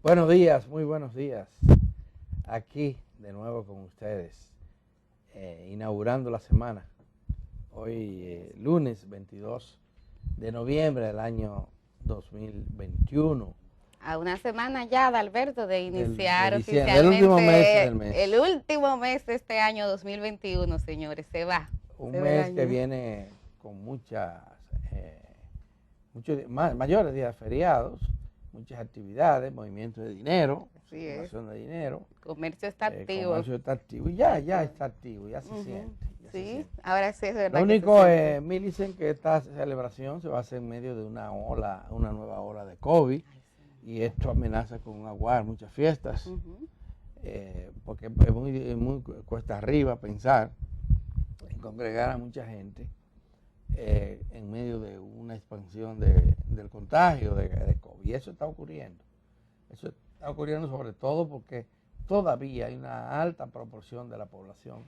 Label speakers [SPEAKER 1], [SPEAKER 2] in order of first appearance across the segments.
[SPEAKER 1] Buenos días, muy buenos días. Aquí de nuevo con ustedes, inaugurando la semana. Hoy lunes 22 de noviembre del año 2021.
[SPEAKER 2] A una semana ya, Adalberto, de iniciar
[SPEAKER 1] de diciembre,
[SPEAKER 2] oficialmente
[SPEAKER 1] el último mes del mes.
[SPEAKER 2] el último mes de este año 2021, señores, se va.
[SPEAKER 1] Un
[SPEAKER 2] se
[SPEAKER 1] mes que viene con muchos mayores días feriados, muchas actividades, movimiento de dinero, circulación de dinero.
[SPEAKER 2] El comercio está activo.
[SPEAKER 1] Comercio está activo y ya está activo, ya se siente.
[SPEAKER 2] Sí, ahora sí es verdad.
[SPEAKER 1] Lo único, Millicent, que esta celebración se va a hacer en medio de una nueva ola de COVID, y esto amenaza con un aguar, muchas fiestas, porque es muy cuesta arriba pensar en congregar a mucha gente en medio de una expansión del contagio de COVID. Y eso está ocurriendo. Eso está ocurriendo sobre todo porque todavía hay una alta proporción de la población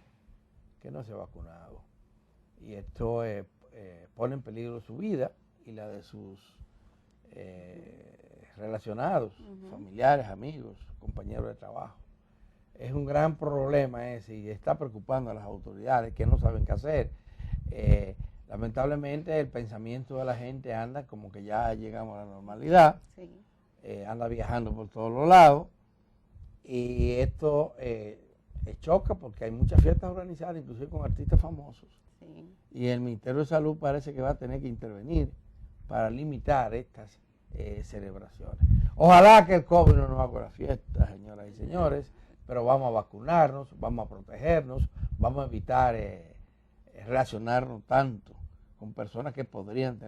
[SPEAKER 1] que no se ha vacunado. Y esto pone en peligro su vida y la de sus relacionados, familiares, amigos, compañeros de trabajo. Es un gran problema ese y está preocupando a las autoridades que no saben qué hacer. Lamentablemente el pensamiento de la gente anda como que ya llegamos a la normalidad, anda viajando por todos los lados, y esto choca porque hay muchas fiestas organizadas, inclusive con artistas famosos, y el Ministerio de Salud parece que va a tener que intervenir para limitar estas celebraciones. Ojalá que el COVID no nos haga la fiesta, señoras y señores, pero vamos a vacunarnos, vamos a protegernos, vamos a evitar relacionarnos tanto con personas que podrían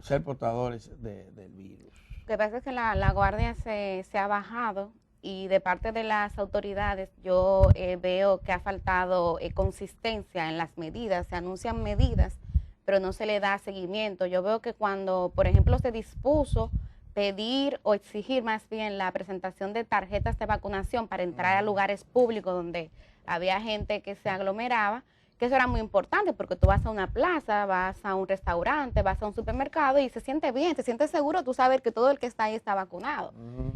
[SPEAKER 1] ser portadores del virus.
[SPEAKER 2] Lo que pasa es que la guardia se ha bajado, y de parte de las autoridades yo veo que ha faltado consistencia en las medidas. Se anuncian medidas, pero no se le da seguimiento. Yo veo que cuando, por ejemplo, se dispuso pedir o exigir más bien la presentación de tarjetas de vacunación para entrar a lugares públicos donde había gente que se aglomeraba, que eso era muy importante porque tú vas a una plaza, vas a un restaurante, vas a un supermercado y se siente bien, se siente seguro tú saber que todo el que está ahí está vacunado.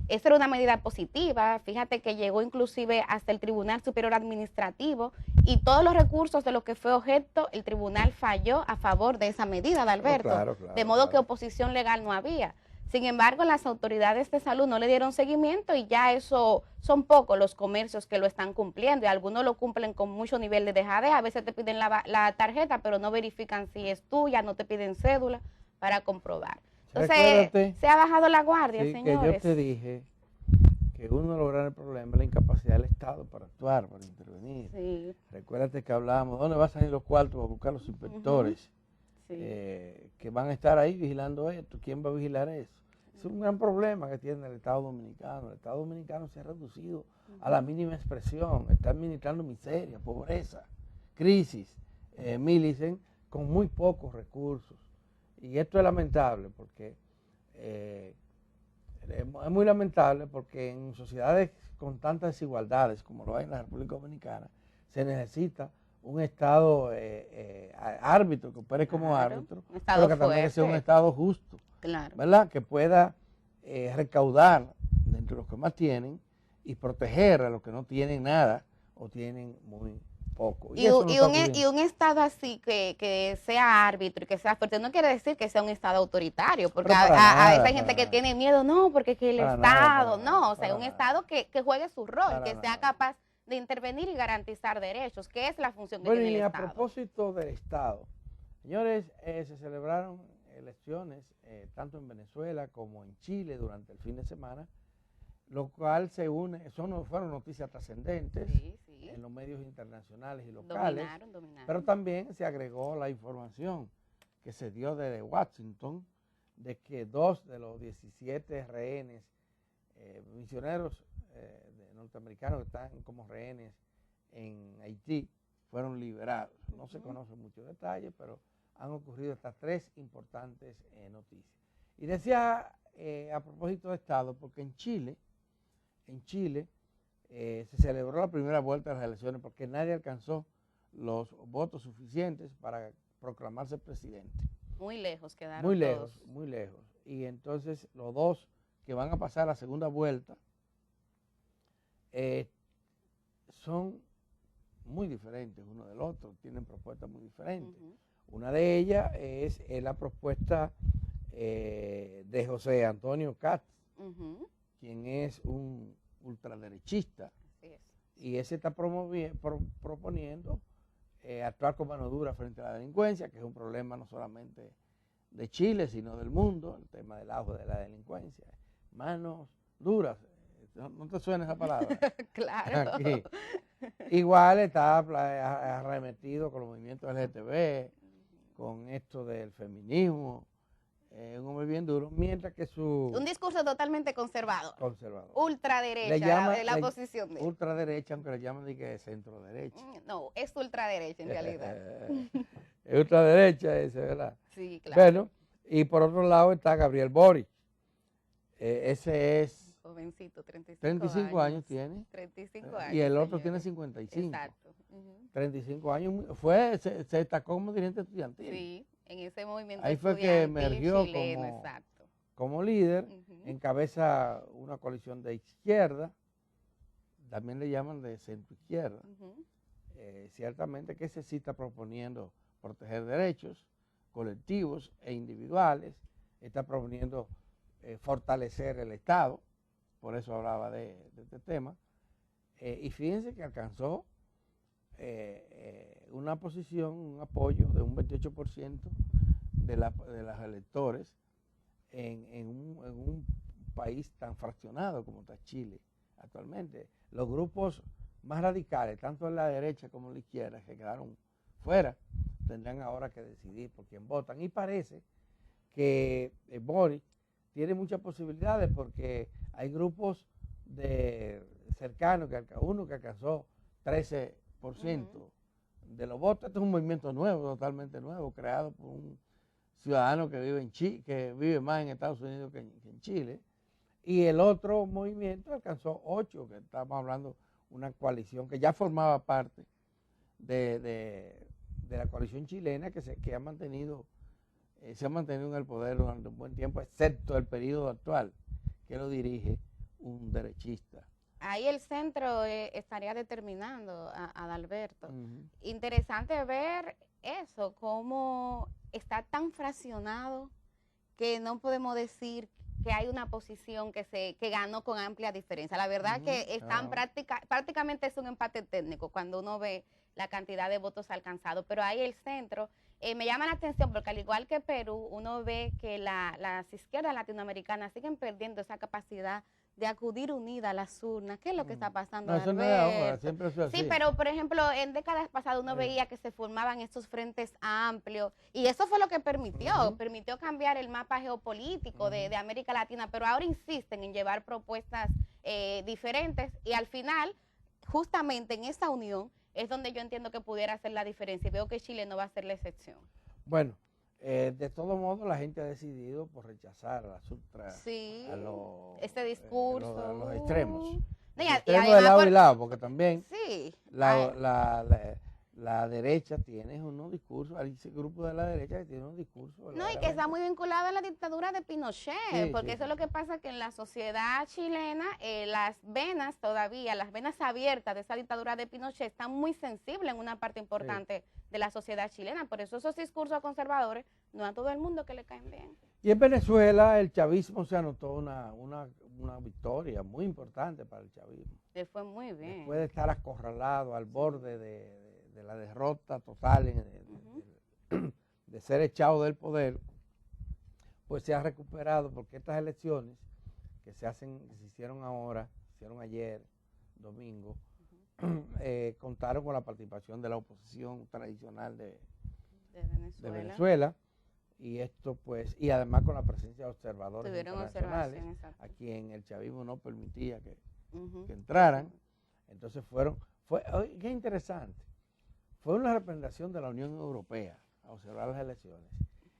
[SPEAKER 2] Esa era una medida positiva. Fíjate que llegó inclusive hasta el Tribunal Superior Administrativo, y todos los recursos de los que fue objeto, el tribunal falló a favor de esa medida, Adalberto, de modo que oposición legal no había. Sin embargo, las autoridades de salud no le dieron seguimiento, y ya eso son pocos los comercios que lo están cumpliendo, y algunos lo cumplen con mucho nivel de dejadez. A veces te piden la tarjeta, pero no verifican si es tuya, no te piden cédula para comprobar. Entonces, se ha bajado la guardia, señores.
[SPEAKER 1] Que yo te dije que uno de los grandes problemas es la incapacidad del Estado para actuar, para intervenir. Recuérdate que hablábamos, ¿dónde van a salir los cuartos a buscar los inspectores que van a estar ahí vigilando esto? ¿Quién va a vigilar eso? Es un gran problema que tiene el Estado Dominicano. El Estado Dominicano se ha reducido a la mínima expresión. Está administrando miseria, pobreza, crisis, Millicent, con muy pocos recursos. Y esto es lamentable porque es muy lamentable porque en sociedades con tantas desigualdades como lo hay en la República Dominicana, se necesita un Estado árbitro, que opere como árbitro, pero que también sea un Estado justo, ¿verdad? Que pueda recaudar de entre los que más tienen y proteger a los que no tienen nada o tienen muy poco.
[SPEAKER 2] Y un Estado así que sea árbitro y que sea fuerte no quiere decir que sea un Estado autoritario, porque a veces hay gente que tiene miedo, no, porque es que el Estado, no, o sea, un Estado que juegue su rol, que sea capaz de intervenir y garantizar derechos, que es la función que tiene el Estado.
[SPEAKER 1] Y a propósito del Estado, señores, se celebraron elecciones tanto en Venezuela como en Chile durante el fin de semana, lo cual fueron noticias trascendentes en los medios internacionales y locales, dominaron. Pero también se agregó la información que se dio desde Washington de que 2 de los 17 rehenes misioneros norteamericanos que están como rehenes en Haití fueron liberados. No se conocen muchos detalles, pero han ocurrido estas 3 importantes noticias. Y decía a propósito de Estado, porque en Chile se celebró la primera vuelta de las elecciones porque nadie alcanzó los votos suficientes para proclamarse presidente.
[SPEAKER 2] Muy lejos quedaron
[SPEAKER 1] muy
[SPEAKER 2] todos.
[SPEAKER 1] Muy lejos. Y entonces los dos que van a pasar a la segunda vuelta son muy diferentes uno del otro, tienen propuestas muy diferentes. Una de ellas es la propuesta de José Antonio Katz, quien es un ultraderechista, y ese está proponiendo actuar con mano dura frente a la delincuencia, que es un problema no solamente de Chile, sino del mundo, el tema del auge de la delincuencia. Manos duras, ¿no te suena esa palabra?
[SPEAKER 2] Claro.
[SPEAKER 1] Aquí. Igual está arremetido con los movimientos LGTB, con esto del feminismo, un hombre bien duro, mientras que
[SPEAKER 2] un discurso totalmente conservador. Ultraderecha, la posición de él.
[SPEAKER 1] Ultraderecha, aunque le llaman de que es centro derecha.
[SPEAKER 2] No, es ultraderecha en realidad.
[SPEAKER 1] Es ultraderecha ese, ¿verdad?
[SPEAKER 2] Sí, claro.
[SPEAKER 1] Bueno, y por otro lado está Gabriel Boric. Ese es...
[SPEAKER 2] Jovencito,
[SPEAKER 1] 35 años tiene.
[SPEAKER 2] 35 años.
[SPEAKER 1] Y el otro tiene 55.
[SPEAKER 2] Exacto.
[SPEAKER 1] 35 años, se destacó como dirigente estudiantil.
[SPEAKER 2] Sí, en ese movimiento
[SPEAKER 1] ahí fue que emergió
[SPEAKER 2] chileno,
[SPEAKER 1] como líder, encabeza una coalición de izquierda, también le llaman de centro izquierda. Ciertamente que se sí está proponiendo proteger derechos colectivos e individuales, está proponiendo fortalecer el Estado, por eso hablaba de este tema, y fíjense que alcanzó una posición, un apoyo de un 28% de los electores en un país tan fraccionado como está Chile actualmente. Los grupos más radicales, tanto en la derecha como en la izquierda, que quedaron fuera, tendrán ahora que decidir por quién votan. Y parece que Boric tiene muchas posibilidades porque hay grupos cercanos, uno que alcanzó 13% de los votos. Este es un movimiento nuevo, totalmente nuevo, creado por un ciudadano que vive en Chile, que vive más en Estados Unidos que en Chile. Y el otro movimiento alcanzó 8%, que estamos hablando de una coalición que ya formaba parte de la coalición chilena que se ha mantenido en el poder durante un buen tiempo, excepto el periodo actual, que lo dirige un derechista.
[SPEAKER 2] Ahí el centro estaría determinando a Adalberto. Interesante ver eso, cómo está tan fraccionado que no podemos decir que hay una posición que ganó con amplia diferencia. La verdad que están prácticamente es un empate técnico cuando uno ve la cantidad de votos alcanzados, pero ahí el centro me llama la atención porque al igual que Perú, uno ve que las izquierdas latinoamericanas siguen perdiendo esa capacidad de acudir unida a las urnas. ¿Qué es lo que está pasando?
[SPEAKER 1] No, eso no es ahora, siempre es así.
[SPEAKER 2] Sí, pero por ejemplo, en décadas pasadas uno veía que se formaban estos frentes amplios y eso fue lo que permitió cambiar el mapa geopolítico de América Latina, pero ahora insisten en llevar propuestas diferentes y al final, justamente en esa unión, es donde yo entiendo que pudiera hacer la diferencia y veo que Chile no va a ser la excepción.
[SPEAKER 1] Bueno, de todo modo la gente ha decidido por rechazar a las ultras,
[SPEAKER 2] este discurso,
[SPEAKER 1] a los extremos.
[SPEAKER 2] Y
[SPEAKER 1] extremos de lado y lado, porque también
[SPEAKER 2] sí,
[SPEAKER 1] la derecha tiene unos discursos, hay ese grupo de la derecha que tiene unos discursos.
[SPEAKER 2] No, y que está muy vinculado a la dictadura de Pinochet, porque eso es lo que pasa, que en la sociedad chilena las venas abiertas de esa dictadura de Pinochet están muy sensibles en una parte importante de la sociedad chilena, por eso esos discursos conservadores no a todo el mundo que le caen bien.
[SPEAKER 1] Y en Venezuela el chavismo se anotó una victoria muy importante para el chavismo.
[SPEAKER 2] Le fue muy bien.
[SPEAKER 1] Después de estar acorralado al borde de la derrota total, de ser echado del poder, pues se ha recuperado porque estas elecciones que se hicieron ayer, domingo, contaron con la participación de la oposición tradicional de Venezuela. Y esto pues, y además con la presencia de observadores internacionales, a quien el chavismo no permitía que entraran. Entonces qué interesante, fue una representación de la Unión Europea a observar las elecciones.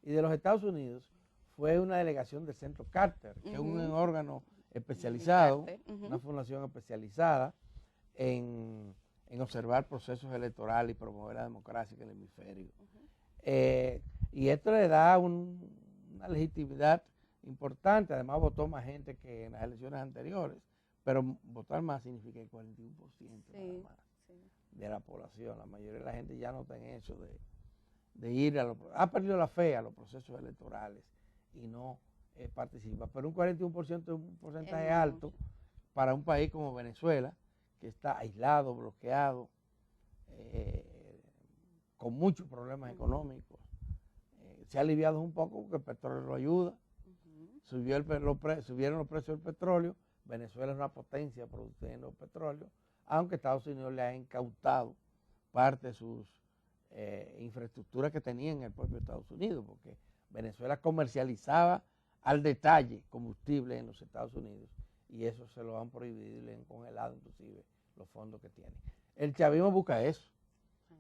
[SPEAKER 1] Y de los Estados Unidos fue una delegación del Centro Carter, que es un órgano especializado, una fundación especializada en observar procesos electorales y promover la democracia en el hemisferio. Y esto le da una legitimidad importante, además votó más gente que en las elecciones anteriores, pero votar más significa el 41% nada más de la población. La mayoría de la gente ya no está en eso de ir ha perdido la fe a los procesos electorales y no participa. Pero un 41% es un porcentaje alto para un país como Venezuela, que está aislado, bloqueado, con muchos problemas económicos. Se ha aliviado un poco porque el petróleo lo ayuda. Subieron los precios del petróleo. Venezuela es una potencia produciendo petróleo, aunque Estados Unidos le ha incautado parte de sus infraestructuras que tenía en el propio Estados Unidos, porque Venezuela comercializaba al detalle combustible en los Estados Unidos y eso se lo han prohibido y le han congelado inclusive los fondos que tiene. El chavismo busca eso,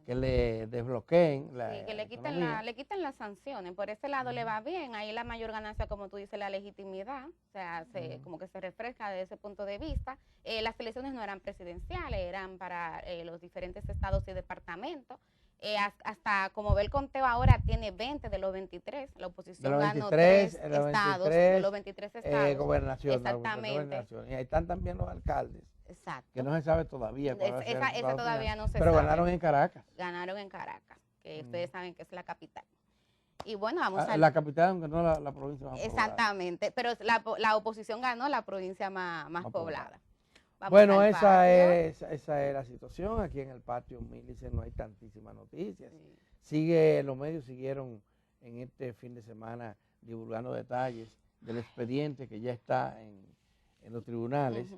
[SPEAKER 1] que le desbloqueen
[SPEAKER 2] que le quiten las sanciones. Por ese lado le va bien. Ahí la mayor ganancia, como tú dices, la legitimidad. O sea, como que se refresca desde ese punto de vista. Las elecciones no eran presidenciales, eran para los diferentes estados y departamentos. Hasta como ve el conteo ahora, tiene 20 de los 23. La oposición ganó 3 estados, de los 23 estados.
[SPEAKER 1] Gobernación.
[SPEAKER 2] Exactamente.
[SPEAKER 1] Y ahí están también los alcaldes.
[SPEAKER 2] Exacto.
[SPEAKER 1] Que no se sabe todavía.
[SPEAKER 2] Esa todavía no se sabe.
[SPEAKER 1] Pero ganaron en Caracas.
[SPEAKER 2] Ganaron en Caracas, que ustedes saben que es la capital. Y bueno, vamos a...
[SPEAKER 1] La capital, aunque no la provincia más
[SPEAKER 2] exactamente, pero la oposición ganó la provincia más poblada.
[SPEAKER 1] Bueno, esa es la situación. Aquí en el patio Mílice no hay tantísimas noticias. Los medios siguieron en este fin de semana divulgando detalles del expediente que ya está en los tribunales.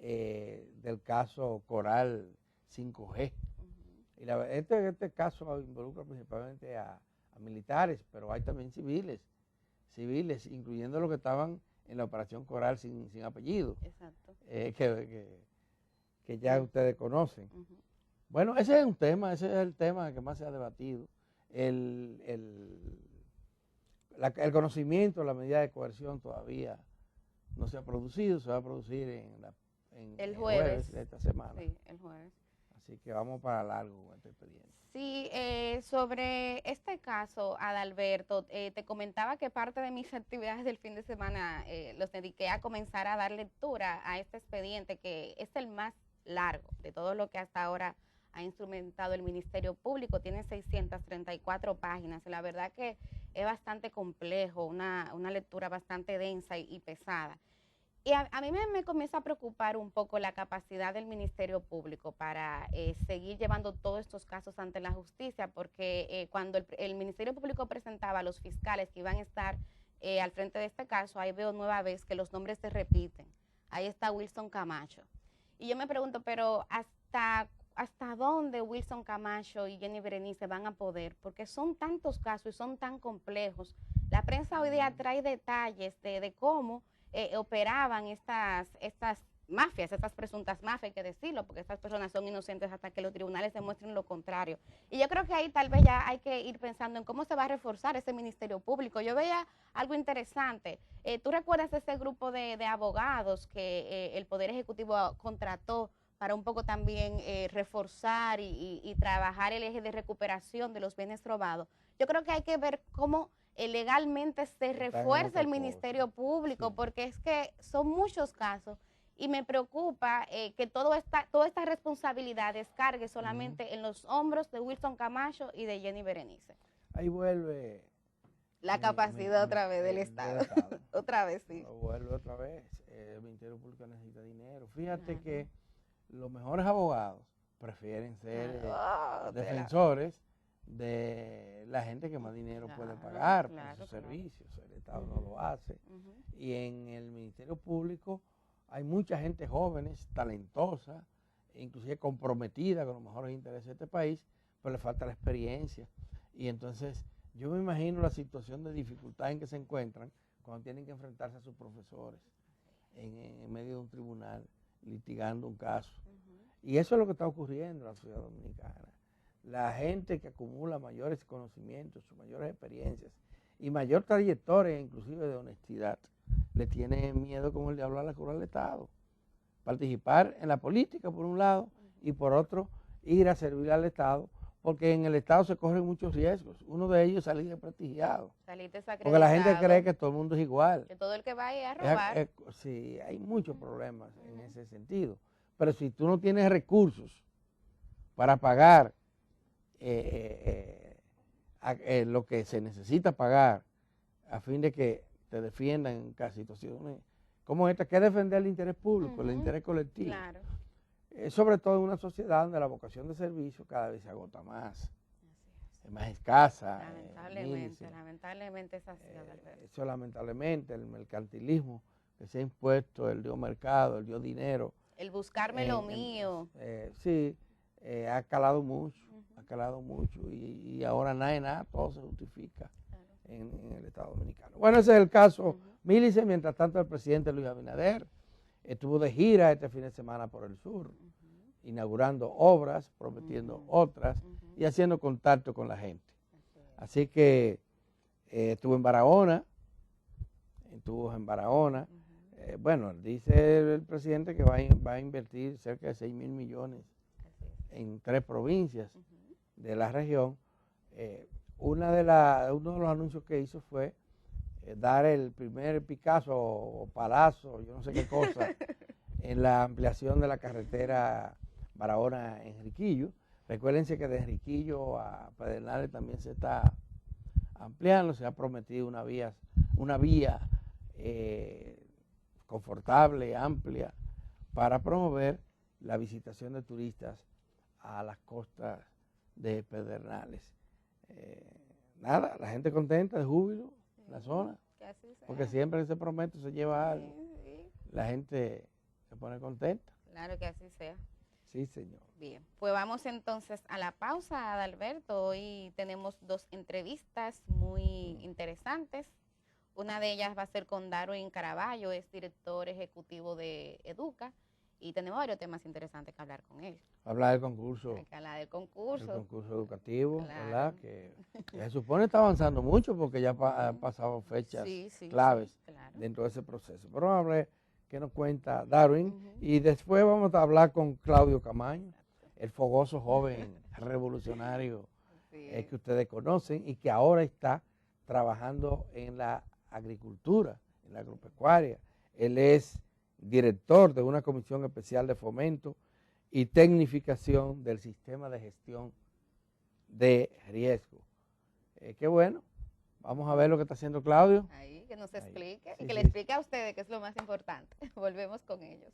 [SPEAKER 1] Del caso Coral 5G. Y este caso involucra principalmente a militares, pero hay también civiles, incluyendo los que estaban en la operación Coral sin apellido. Exacto. Que ya ustedes conocen. Bueno, ese es el tema que más se ha debatido. El conocimiento, la medida de coerción todavía no se ha producido, se va a producir el jueves de esta semana.
[SPEAKER 2] Sí, el jueves.
[SPEAKER 1] Así que vamos para largo con este expediente.
[SPEAKER 2] Sí, sobre este caso, Adalberto, te comentaba que parte de mis actividades del fin de semana los dediqué a comenzar a dar lectura a este expediente, que es el más largo de todo lo que hasta ahora ha instrumentado el Ministerio Público. Tiene 634 páginas. La verdad que es bastante complejo, una lectura bastante densa y pesada. Y a mí me comienza a preocupar un poco la capacidad del Ministerio Público para seguir llevando todos estos casos ante la justicia, porque cuando el Ministerio Público presentaba a los fiscales que iban a estar al frente de este caso, ahí veo nueva vez que los nombres se repiten. Ahí está Wilson Camacho. Y yo me pregunto, pero ¿hasta dónde Wilson Camacho y Jenny Berenice van a poder? Porque son tantos casos y son tan complejos. La prensa hoy día trae detalles de cómo operaban estas mafias, estas presuntas mafias, hay que decirlo, porque estas personas son inocentes hasta que los tribunales demuestren lo contrario. Y yo creo que ahí tal vez ya hay que ir pensando en cómo se va a reforzar ese Ministerio Público. Yo veía algo interesante. ¿Tú recuerdas ese grupo de abogados que el Poder Ejecutivo contrató para un poco también reforzar y trabajar el eje de recuperación de los bienes robados? Yo creo que hay que ver cómo legalmente se refuerza el Ministerio Público, porque es que son muchos casos y me preocupa que toda esta responsabilidad descargue solamente en los hombros de Wilson Camacho y de Jenny Berenice.
[SPEAKER 1] Ahí vuelve
[SPEAKER 2] la capacidad otra vez del Estado. Otra vez, sí.
[SPEAKER 1] Vuelve otra vez. El Ministerio Público necesita dinero. Fíjate que los mejores abogados prefieren ser defensores de la gente que más dinero puede pagar por sus servicios. El Estado no lo hace. Y en el Ministerio Público hay mucha gente joven, talentosa, inclusive comprometida con los mejores intereses de este país, pero le falta la experiencia. Y entonces yo me imagino la situación de dificultad en que se encuentran cuando tienen que enfrentarse a sus profesores en medio de un tribunal litigando un caso. Y eso es lo que está ocurriendo en la sociedad dominicana. La gente que acumula mayores conocimientos, mayores experiencias y mayor trayectoria, inclusive de honestidad, le tiene miedo como el diablo a la cura del Estado. Participar en la política por un lado y por otro ir a servir al Estado porque en el Estado se corren muchos riesgos. Uno de ellos es salir desprestigiado.
[SPEAKER 2] Salir
[SPEAKER 1] Porque la gente
[SPEAKER 2] desacreditado,
[SPEAKER 1] cree que todo el mundo es igual.
[SPEAKER 2] que todo el que vaya a robar.
[SPEAKER 1] Sí, hay muchos problemas en ese sentido. Pero si tú no tienes recursos para pagar lo que se necesita pagar a fin de que te defiendan en cada situaciones como esta, que es defender el interés público, el interés colectivo.
[SPEAKER 2] Claro.
[SPEAKER 1] Sobre todo en una sociedad donde la vocación de servicio cada vez se agota más, es más escasa.
[SPEAKER 2] Lamentablemente es así, Adalberto.
[SPEAKER 1] Eso lamentablemente, el mercantilismo que se ha impuesto, el dio mercado, el dio dinero.
[SPEAKER 2] El buscarme lo mío.
[SPEAKER 1] Sí, ha calado mucho, y ahora nada, todo se justifica en el Estado Dominicano. Bueno, ese es el caso Mílice. Mientras tanto, el presidente Luis Abinader estuvo de gira este fin de semana por el sur, inaugurando obras, prometiendo otras y haciendo contacto con la gente. Así que estuvo en Barahona. Bueno, dice el presidente que va a invertir cerca de 6.000 millones en 3 provincias de la región. Uno de los anuncios que hizo fue dar el primer Picasso o palazo, yo no sé qué cosa, en la ampliación de la carretera Barahona-Enriquillo. Recuérdense que de Enriquillo a Pedernales también se está ampliando, se ha prometido una vía confortable, amplia, para promover la visitación de turistas a las costas de Pedernales. Nada, la gente contenta, de júbilo en la zona, porque siempre que se promete se lleva algo. La gente se pone contenta.
[SPEAKER 2] Claro que así sea.
[SPEAKER 1] Sí, señor.
[SPEAKER 2] Bien, pues vamos entonces a la pausa, Adalberto. Hoy tenemos 2 entrevistas muy interesantes. Una de ellas va a ser con Darwin Caraballo, es director ejecutivo de Educa, y tenemos varios temas interesantes que hablar con él.
[SPEAKER 1] Hablar del concurso.
[SPEAKER 2] Hay que hablar del concurso.
[SPEAKER 1] El concurso educativo,
[SPEAKER 2] claro.
[SPEAKER 1] ¿verdad? Que se supone está avanzando mucho porque ya han pasado fechas claves dentro de ese proceso. Pero vamos a ver qué nos cuenta Darwin, y después vamos a hablar con Claudio Camaño, el fogoso joven revolucionario que ustedes conocen y que ahora está trabajando en la agricultura, en la agropecuaria. Él es director de una comisión especial de fomento y tecnificación del sistema de gestión de riesgo. Qué bueno. Vamos a ver lo que está haciendo Claudio.
[SPEAKER 2] Ahí, que nos explique y que le explique a ustedes qué es lo más importante. Volvemos con ellos.